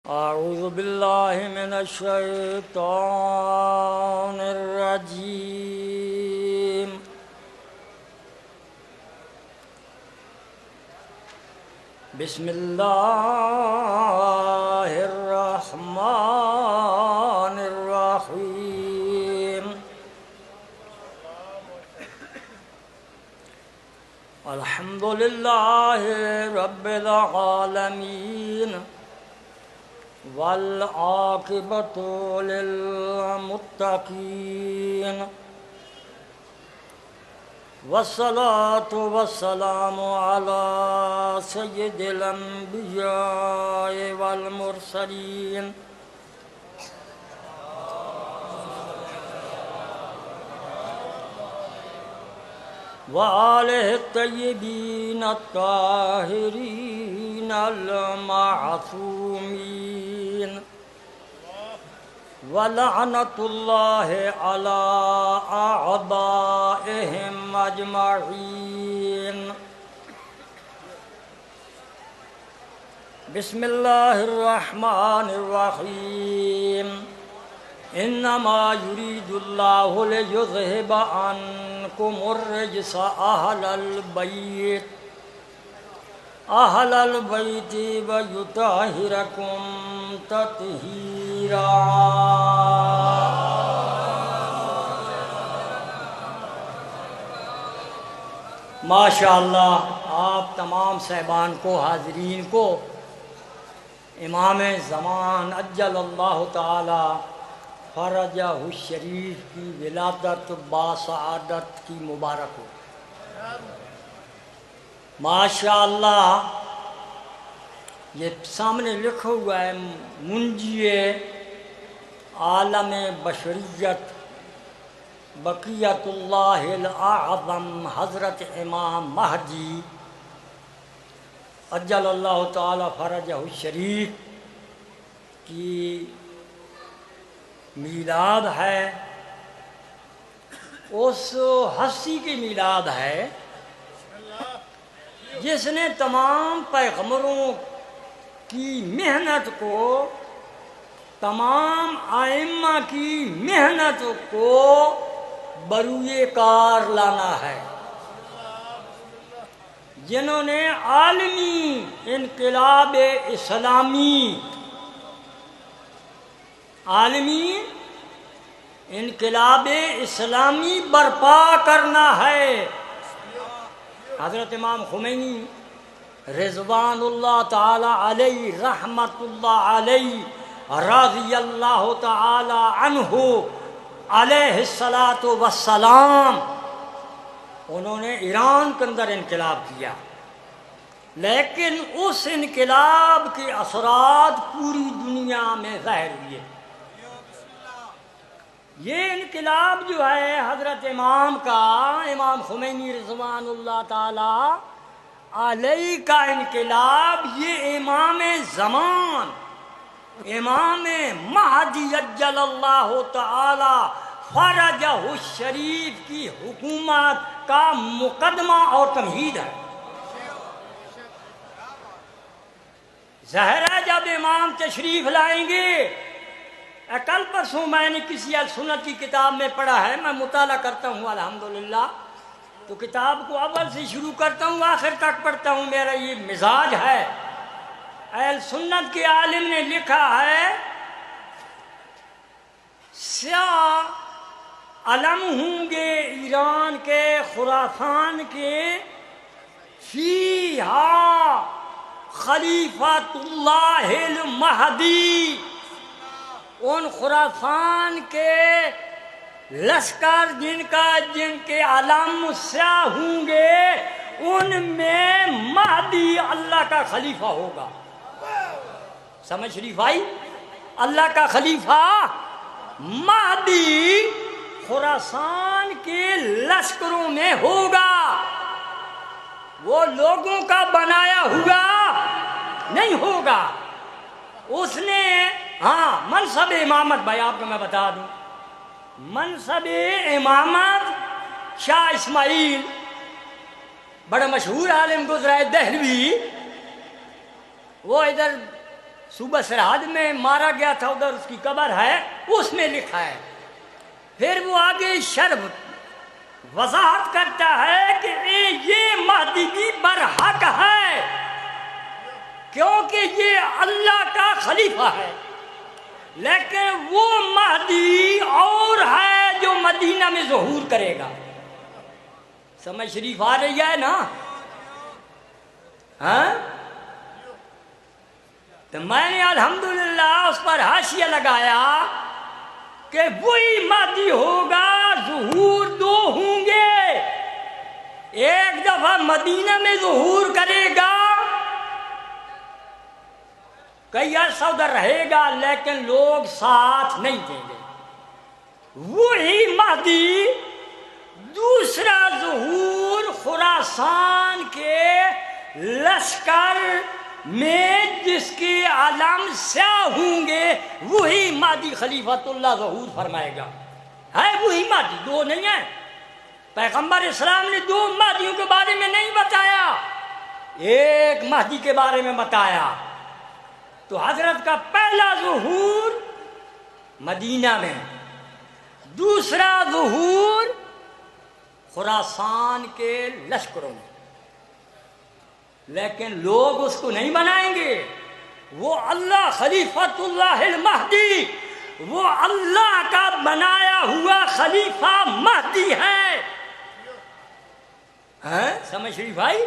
أعوذ بالله من الشيطان الرجيم بسم الله الرحمن الرحيم الحمد لله رب العالمين والعاقبة للمتقين والصلاة والسلام على سيد الأنبياء والمرسلين وآله الطيبين الطاهرين المعصومين ولعنة الله على أعدائهم أجمعين بسم الله الرحمن الرحيم إنما يريد الله ليذهب عنكم الرجس أهل البيت ويطهركم تطهيرا ماشاءاللہ آپ تمام صاحبان کو، حاضرین کو امام زمان عجل اللہ تعالی فرجہ الشریف کی ولادت باسعادت کی مبارک ہو۔ ماشاءاللہ یہ سامنے لکھا ہوا ہے منجی عالم بشریت بقیت اللہ الاعظم حضرت امام مہدی عجل اللہ تعالی فرجہ الشریف کی میلاد ہے، اس ہستی کی میلاد ہے جس نے تمام پیغمبروں کی محنت کو، تمام ائمہ کی محنت کو بروئے کار لانا ہے، جنہوں نے عالمی انقلاب اسلامی، عالمی انقلاب اسلامی برپا کرنا ہے۔ حضرت امام خمینی رضوان اللہ تعالی علیہ رحمت اللہ علیہ رضی اللہ تعالی عنہ علیہ الصلاۃ والسلام، انہوں نے ایران کے اندر انقلاب کیا، لیکن اس انقلاب کے اثرات پوری دنیا میں ظاہر ہوئے۔ یہ انقلاب جو ہے حضرت امام کا، امام خمینی رضوان اللہ تعالی علیہ کا انقلاب، یہ امام زمان، امام مہدی عجل اللہ تعالی فرجہ الشریف کی حکومت کا مقدمہ اور تمہید ہے۔ ظاہر ہے جب امام تشریف لائیں گے، کل پرسوں میں نے کسی سنت کی کتاب میں پڑھا ہے، میں مطالعہ کرتا ہوں الحمدللہ، تو کتاب کو اول سے شروع کرتا ہوں آخر تک پڑھتا ہوں، میرا یہ مزاج ہے۔ اہل سنت کے عالم نے لکھا ہے، سیاہ علم ہوں گے ایران کے، خراسان کے، فیہا خلیفۃ اللہ المہدی، ان خراسان کے لشکر جن کے علم سیاہ ہوں گے، ان میں مہدی اللہ کا خلیفہ ہوگا۔ سمجھ شریف آئی؟ اللہ کا خلیفہ مہدی خراسان کے لشکروں میں ہوگا، وہ لوگوں کا بنایا ہوا نہیں ہوگا۔ اس نے منصب امامت، بھائی آپ کو میں بتا دوں، منصب امامت شاہ اسماعیل بڑا مشہور عالم گزرا ہے دہلوی، وہ ادھر صوبہ سرحد میں مارا گیا تھا، ادھر اس کی قبر ہے، اس میں لکھا ہے۔ پھر وہ آگے شرح وضاحت کرتا ہے کہ یہ مہدی بھی برحق ہے کیونکہ یہ اللہ کا خلیفہ ہے، لیکن وہ مہدی اور ہے جو مدینہ میں ظہور کرے گا۔ سمجھ شریف آ رہی ہے نا؟ ہاں، تو میں نے الحمدللہ اس پر حاشیہ لگایا کہ وہی مہدی ہوگا، ظہور دو ہوں گے، ایک دفعہ مدینہ میں ظہور کرے گا، کئی عرصہ ادھر رہے گا لیکن لوگ ساتھ نہیں دیں گے۔ وہی مہدی دوسرا ظہور خراسان کے لشکر میں جس کے علم سیاہ ہوں گے، وہی مہدی خلیفۃ اللہ ظہور فرمائے گا۔ ہے وہی مہدی، دو نہیں ہے۔ پیغمبر اسلام نے دو مہدیوں کے بارے میں نہیں بتایا، ایک مہدی کے بارے میں بتایا۔ تو حضرت کا پہلا ظہور مدینہ میں، دوسرا ظہور خراسان کے لشکروں میں، لیکن لوگ اس کو نہیں منائیں گے۔ وہ اللہ خلیفۃ اللہ المہدی، وہ اللہ کا بنایا ہوا خلیفہ مہدی ہے۔ سمجھ شریف بھائی؟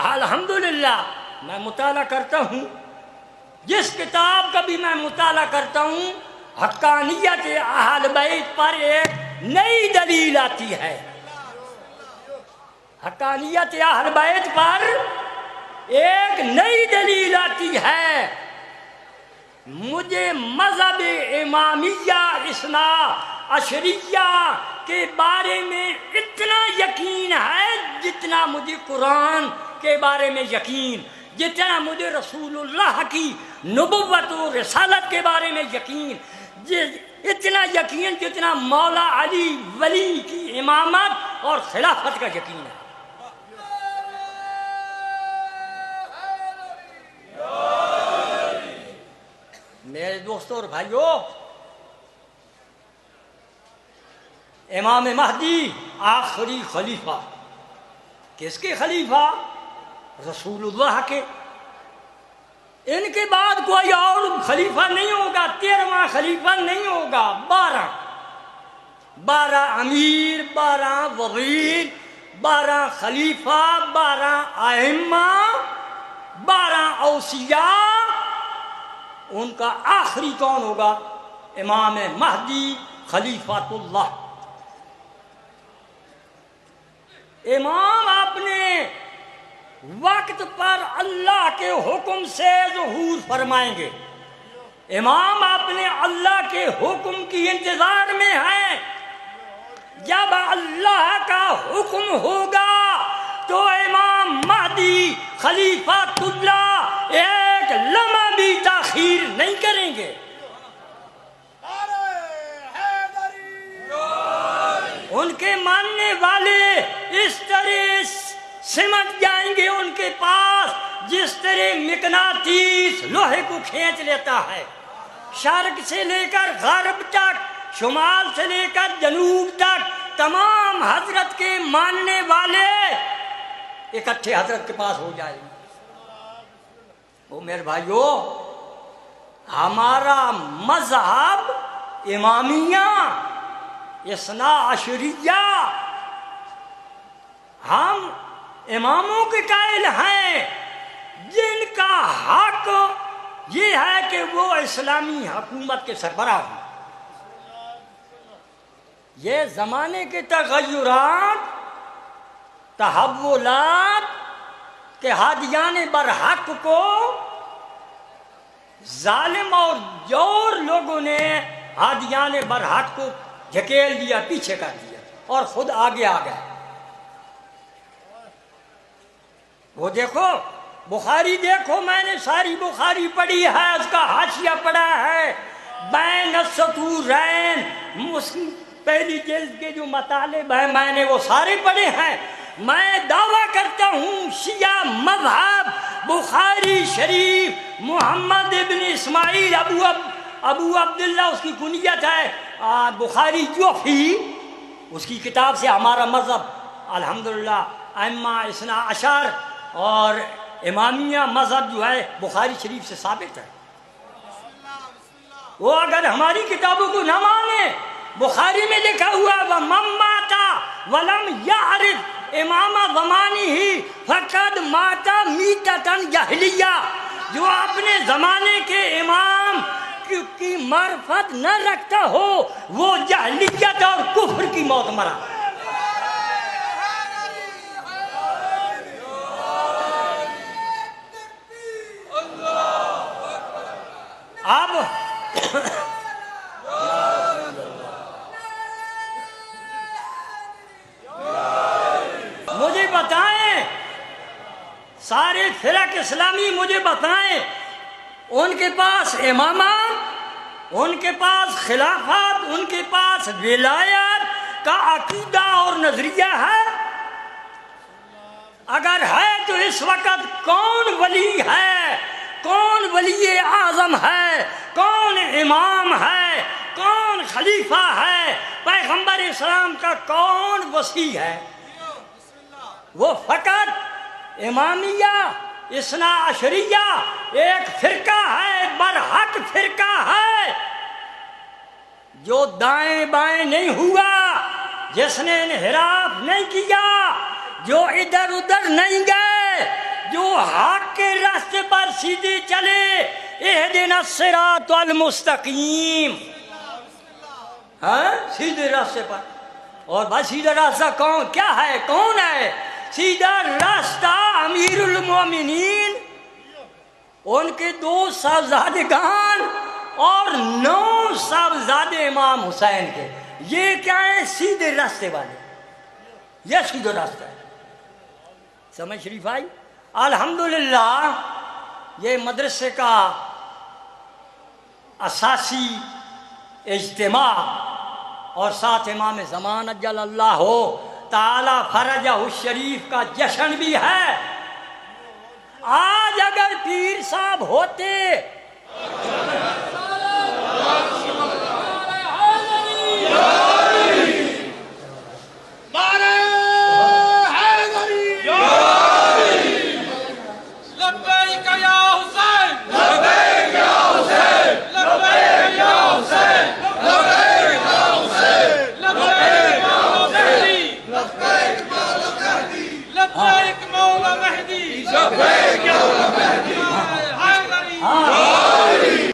الحمدللہ میں مطالعہ کرتا ہوں، جس کتاب کا بھی میں مطالعہ کرتا ہوں، حقانیت اہل بیت پر ایک نئی دلیل آتی ہے۔ حقانیت اہل بیت پر ایک نئی دلیل آتی ہے۔ مجھے مذہب امامیہ اثنا عشریہ کے بارے میں اتنا یقین ہے جتنا مجھے قرآن کے بارے میں یقین، جتنا مجھے رسول اللہ کی نبوت و رسالت کے بارے میں یقین، اتنا یقین جتنا مولا علی ولی کی امامت اور خلافت کا یقین ہے۔ میرے دوستوں اور بھائیوں، امام مہدی آخری خلیفہ، کس کے خلیفہ؟ رسول اللہ کے۔ ان کے بعد کوئی اور خلیفہ نہیں ہوگا، 13واں خلیفہ نہیں ہوگا۔ 12 امیر، 12 وزیر، 12 خلیفہ، 12 ائمہ، 12 اوصیاء، ان کا آخری کون ہوگا؟ امام مہدی خلیفۃ اللہ۔ امام اپنے وقت پر اللہ کے حکم سے ظہور فرمائیں گے۔ امام اپنے اللہ کے حکم کی انتظار میں ہیں۔ جب اللہ کا حکم ہوگا تو امام مہدی خلیفۃ اللہ ایک لمحہ بھی تاخیر نہیں کریں گے۔ ان کے ماننے والے اس طرح سمٹ جائیں گے ان کے پاس جس طرح مقناطیس لوہے کو کھینچ لیتا ہے، شرق سے لے کر غرب تک، شمال سے لے کر جنوب تک، تمام حضرت کے ماننے والے اکٹھے حضرت کے پاس ہو جائیں گے۔ وہ میرے بھائیو، ہمارا مذہب امامیہ اثنا عشریہ، ہم اماموں کے قائل ہیں جن کا حق یہ ہے کہ وہ اسلامی حکومت کے سربراہ ہوں۔ یہ زمانے کے تغیرات، تحولات کے ہادیان برحق کو ظالم اور جور لوگوں نے ہادیان برحق کو جھکیل دیا، پیچھے کر دیا اور خود آگے آ گئے۔ وہ دیکھو بخاری، دیکھو میں نے ساری بخاری پڑھی ہے، اس کا حاشیہ پڑھا ہے، بین السطورین، پہلی جلد کے جو مطالب ہیں میں نے وہ سارے پڑھے ہیں۔ میں دعویٰ کرتا ہوں شیعہ مذہب بخاری شریف محمد ابن اسماعیل ابو عبداللہ اس کی کنیت ہے، بخاری جوفی، اس کی کتاب سے ہمارا مذہب الحمدللہ ائمہ اثنا عشر اور امامیہ مذہب جو ہے بخاری شریف سے ثابت ہے۔ وہ اگر ہماری کتابوں کو نہ مانے، بخاری میں لکھا ہوا وَمَن مَاتَ وَلَمْ يَعْرِفْ امام زمانہ فقد مات میتۃ جاہلیہ، جو اپنے زمانے کے امام کی معرفت نہ رکھتا ہو وہ جاہلیت اور کفر کی موت مرا۔ اب مجھے بتائیں، سارے فرق اسلامی مجھے بتائیں، ان کے پاس امامات، ان کے پاس خلافت، ان کے پاس ولایت کا عقیدہ اور نظریہ ہے؟ اگر ہے تو اس وقت کون ولی ہے، کون ولی اعظم ہے، کون امام ہے، کون خلیفہ ہے، پیغمبر اسلام کا کون وصی ہے؟ وہ فقط امامیہ اثنا عشریہ ایک فرقہ ہے، برحق فرقہ ہے، جو دائیں بائیں نہیں ہوا، جس نے انحراف نہیں کیا، جو ادھر ادھر نہیں گئے، جو حق کے راستے پر سیدھے چلے، اہدنا الصراط المستقیم، ہاں سیدھے راستے پر۔ اور بس سیدھا راستہ کیا ہے، کون ہے سیدھا راستہ؟ امیر المومنین، ان کے 2 صاحبزادگان اور 9 صاحبزادے امام حسین کے، یہ کیا ہے؟ سیدھے راستے والے، یہ سیدھا راستہ ہے۔ سمجھ شریف آئی؟ الحمدللہ یہ مدرسے کا اساسی اجتماع اور ساتھ امام زمان اجل اللہ تعالی فرجہ الشریف کا جشن بھی ہے۔ آج اگر پیر صاحب ہوتے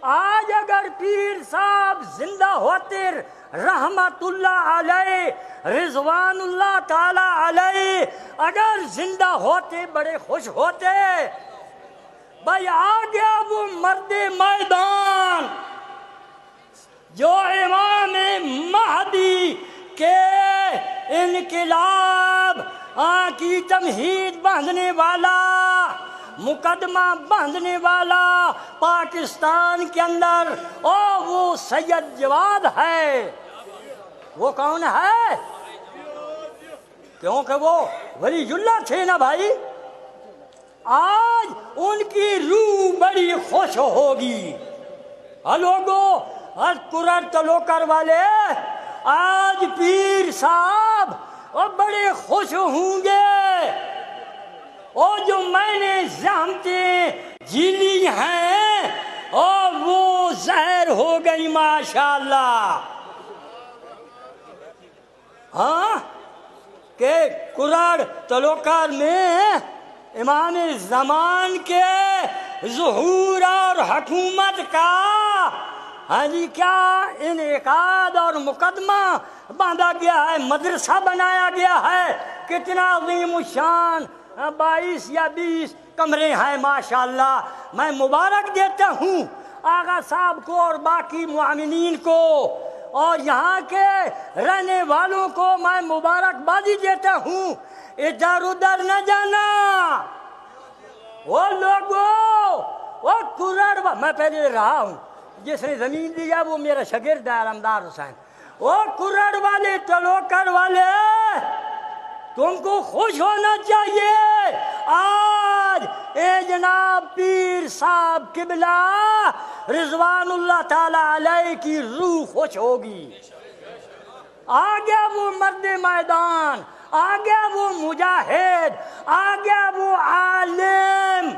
آج اگر پیر صاحب زندہ ہوتے رحمت اللہ علیہ رضوان اللہ تعالی علیہ، اگر زندہ ہوتے بڑے خوش ہوتے، بھائی آ گیا وہ مرد میدان جو امام مہدی کے انقلاب کی تمہید باندھنے والا، مقدمہ باندھنے والا پاکستان کے اندر، اور وہ سید جواد ہے۔ وہ کون ہے؟ کیونکہ وہ ولی اللہ تھے نا بھائی۔ آج ان کی روح بڑی خوش ہوگی۔ لوگوں اور قرآن تلوکر والے، آج پیر صاحب اور بڑے خوش ہوں گے، اور جو میں نے زحمتیں جھیلی ہیں اور وہ زہر ہو گئی ماشاءاللہ۔ ہاں کہ قرآن تلوکر میں امام زمان کے ظہور اور حکومت کا ہاں جی کیا انعقاد اور مقدمہ باندھا گیا ہے، مدرسہ بنایا گیا ہے، کتنا عظیم الشان 22 یا 20 کمرے ہیں ماشاءاللہ۔ میں مبارک دیتا ہوں آغا صاحب کو اور باقی معاونین کو، اور یہاں کے رہنے والوں کو میں مبارکبادی دیتا ہوں۔ ادھر ادھر نہ جانا، وہ لوگوں وہ قرآن، میں پہلے رہا ہوں، جس نے زمین دیا وہ میرا شاگرد ہے علمدار حسین۔ وہ قرآن والے تلوکر والے، تم کو خوش ہونا چاہیے۔ آج اے جناب پیر صاحب قبلہ رضوان اللہ تعالی علیہ کی روح خوش ہوگی۔ آ گیا وہ مرد میدان، آ گیا وہ مجاہد، آ گیا وہ عالم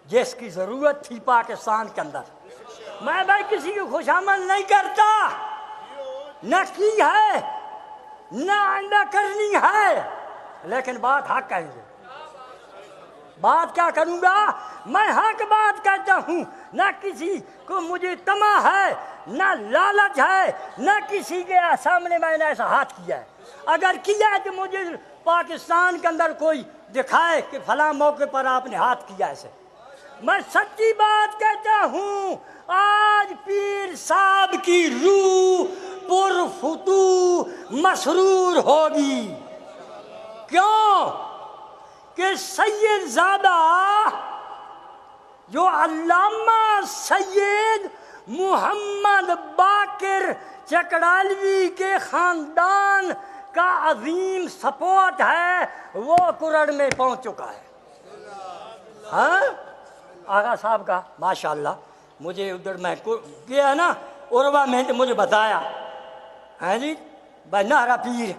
جس کی ضرورت تھی پاکستان کے اندر۔ میں بھائی کسی کی خوشامد نہیں کرتا، نہ کی ہے نہ آئندہ کرنی ہے، لیکن بات حق کہیں گے۔ بات کیا کروں گا؟ میں حق بات کرتا ہوں، نہ کسی کو مجھے طمع ہے، نہ لالچ ہے، نہ کسی کے سامنے میں نے ایسا ہاتھ کیا ہے۔ اگر کیا ہے تو مجھے پاکستان کے اندر کوئی دکھائے کہ فلاں موقع پر آپ نے ہاتھ کیا ایسے۔ میں سچی بات کہتا ہوں، آج پیر صاحب کی روح پرفتو مسرور ہوگی۔ کیوں کہ سید زادہ جو علامہ سید محمد باقر چکڑالوی کے خاندان کا عظیم سپوت ہے، وہ کرڑ میں پہنچ چکا ہے۔ ہاں آغا صاحب کا ماشاءاللہ، مجھے ادھر میں گیا نا عربہ میں تو مجھے بتایا، ہاں جی بھائی نہرا پیر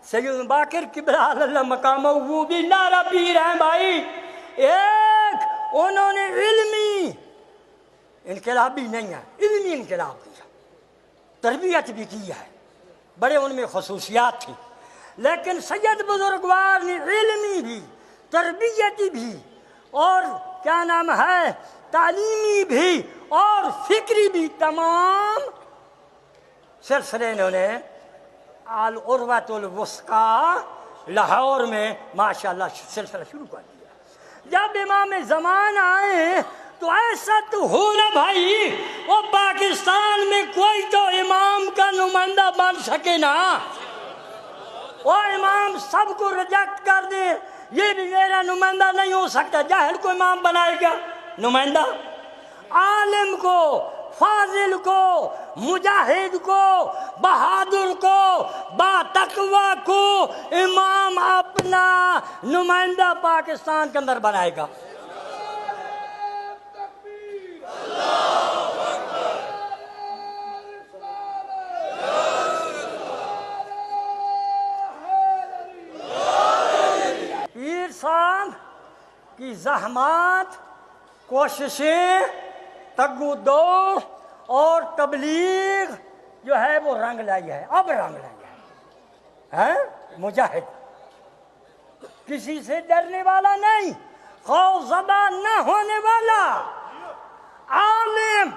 سید باقر قبلہ اللہ مقامہ وہ بھی نہرا پیر ہیں بھائی۔ ایک انہوں نے علمی انقلاب بھی نہیں ہے، علمی انقلاب کیا، تربیت بھی کی ہے، بڑے ان میں خصوصیات تھی، لیکن سید بزرگوار نے علمی بھی، تربیتی بھی، اور کیا نام ہے تعلیمی بھی اور فکری بھی تمام سلسلے انہوں نے العروۃ الوثقیٰ لاہور میں ماشاءاللہ سلسلہ شروع کر دیا۔ جب امام زمان آئے تو ایسا تو ہو نا بھائی، وہ پاکستان میں کوئی تو امام کا نمائندہ بن سکے نا، وہ امام سب کو ریجیکٹ کر دے، یہ بھی میرا نمائندہ نہیں ہو سکتا، جاہل کو امام بنائے گا نمائندہ؟ عالم کو، فاضل کو، مجاہد کو، بہادر کو، با تقوی کو امام اپنا نمائندہ پاکستان کے اندر بنائے گا۔ پیر صاحب کی زحمات، کوششیں، تگ و دو اور تبلیغ جو ہے وہ رنگ لائی ہے، اب رنگ لائی ہے۔ مجاہد کسی سے ڈرنے والا نہیں، خوف زدہ نہ ہونے والا، عالم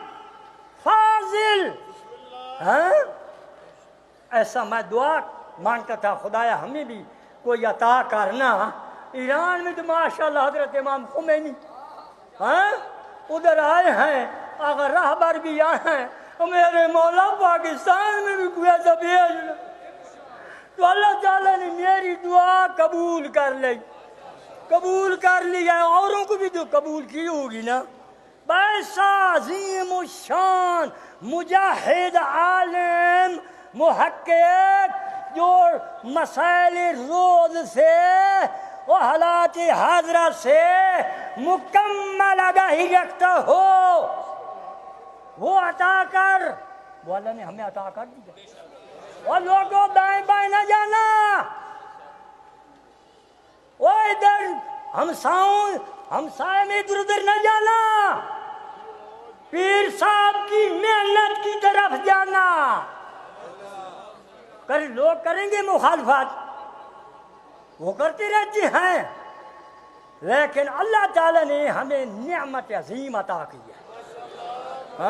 فاضل، ایسا میں دعا مانگتا تھا، خدایا ہمیں بھی کوئی عطا کرنا۔ ایران میں تو ماشاءاللہ حضرت امام خمینی ادھر آئے ہیں، اگر رہبر بھی آئے ہیں، میرے مولا پاکستان میں بھی کوئی ایسا بھیجنا، تو اللہ تعالیٰ نے میری دعا قبول کر لی، قبول کر لی ہے، اوروں کو بھی تو قبول کی ہوگی نا۔ ایسا عظیم الشان مجاہد، عالم، محقق، جو مسائل روز سے وہ حالات حاضرہ سے مکمل آگاہی رکھتا ہو، وہ عطا کر، وہ اللہ نے ہمیں عطا کر دیا۔ اور لوگوں دائیں بائیں نہ جانا، وہ ادھر ہمسائے میں ادھر ادھر نہ جانا، پیر صاحب کی محنت کی طرف جانا۔ لوگ کریں گے مخالفت، وہ کرتے رہتے ہیں، لیکن اللہ تعالیٰ نے ہمیں نعمت عظیم عطا کی ہے۔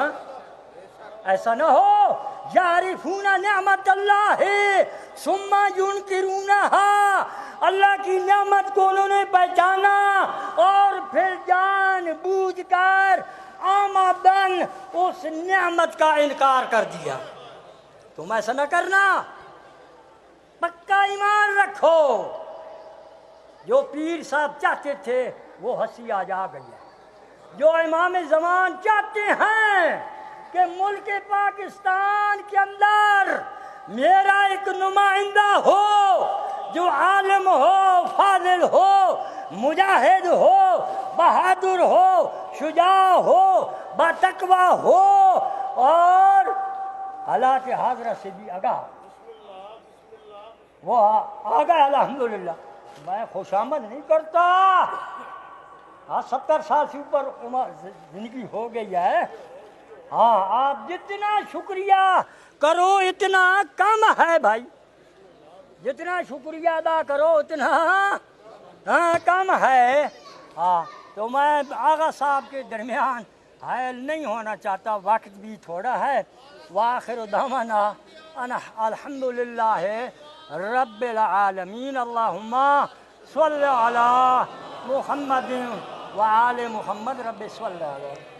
ایسا نہ ہو یعرفون نعمت اللہ ثم ینکرونہا، اللہ کی نعمت کو انہوں نے پہچانا اور پھر جان بوجھ کر آمدن اس نعمت کا انکار کر دیا۔ تم ایسا نہ کرنا، پکا ایمان رکھو۔ جو پیر صاحب چاہتے تھے وہ ہنسی آج آ گئی ہے۔ جو امام زمان چاہتے ہیں کہ ملک پاکستان کے اندر میرا ایک نمائندہ ہو جو عالم ہو، فاضل ہو، مجاہد ہو، بہادر ہو، شجاع ہو، باتقوی ہو اور حالات حاضرہ سے بھی آگاہ، وہ آگاہ الحمدللہ۔ میں خوشامد نہیں کرتا، 70 سال سے اوپر عمر زندگی ہو گئی ہے۔ ہاں آپ جتنا شکریہ کرو اتنا کم ہے بھائی، جتنا شکریہ ادا کرو اتنا کم ہے۔ ہاں تو میں آغا صاحب کے درمیان حائل نہیں ہونا چاہتا، وقت بھی تھوڑا ہے۔ وآخر دعوانا ان الحمدللہ رب العالمین، اللہم صلی علی محمد وآل محمد، رب صلی اللہ علیہ